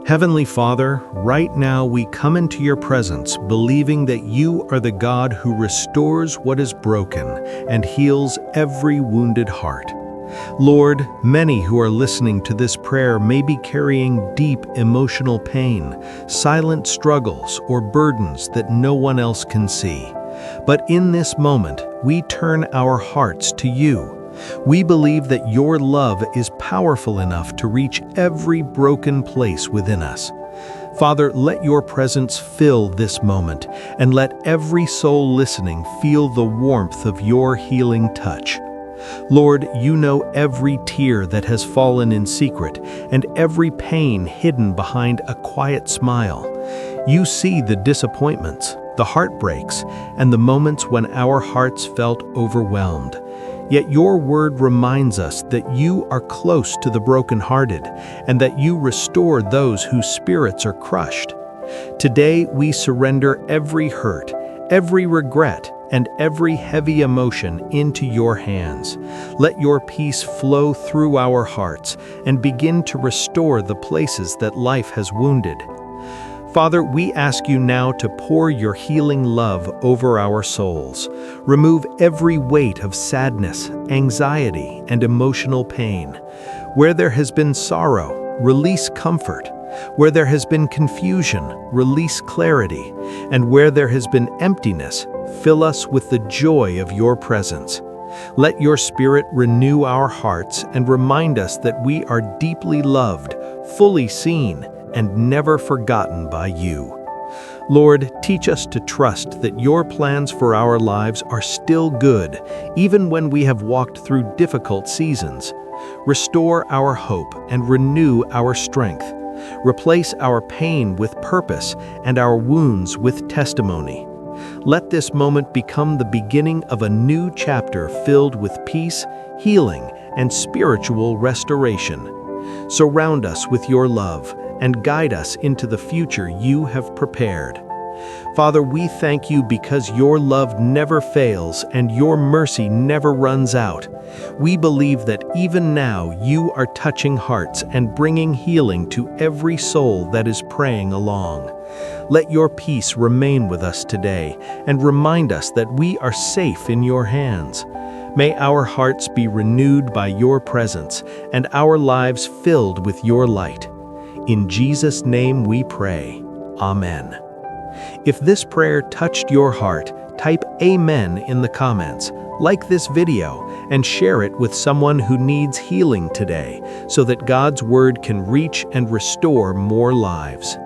Heavenly Father, right now we come into your presence believing that you are the God who restores what is broken and heals every wounded heart. Lord, many who are listening to this prayer may be carrying deep emotional pain, silent struggles, or burdens that no one else can see. But in this moment, we turn our hearts to you. We believe that your love is powerful enough to reach every broken place within us. Father, let your presence fill this moment, and let every soul listening feel the warmth of your healing touch. Lord, you know every tear that has fallen in secret, and every pain hidden behind a quiet smile. You see the disappointments, the heartbreaks, and the moments when our hearts felt overwhelmed. Yet your word reminds us that you are close to the brokenhearted, and that you restore those whose spirits are crushed. Today we surrender every hurt, every regret, and every heavy emotion into your hands. Let your peace flow through our hearts and begin to restore the places that life has wounded. Father, we ask you now to pour your healing love over our souls. Remove every weight of sadness, anxiety, and emotional pain. Where there has been sorrow, release comfort. Where there has been confusion, release clarity. And where there has been emptiness, fill us with the joy of your presence. Let your Spirit renew our hearts and remind us that we are deeply loved, fully seen, and never forgotten by you. Lord, teach us to trust that your plans for our lives are still good, even when we have walked through difficult seasons. Restore our hope and renew our strength. Replace our pain with purpose and our wounds with testimony. Let this moment become the beginning of a new chapter filled with peace, healing, and spiritual restoration. Surround us with your love and guide us into the future you have prepared. Father, we thank you because your love never fails and your mercy never runs out. We believe that even now you are touching hearts and bringing healing to every soul that is praying along. Let your peace remain with us today and remind us that we are safe in your hands. May our hearts be renewed by your presence and our lives filled with your light. In Jesus' name we pray. Amen. If this prayer touched your heart, type Amen in the comments, like this video, and share it with someone who needs healing today so that God's word can reach and restore more lives.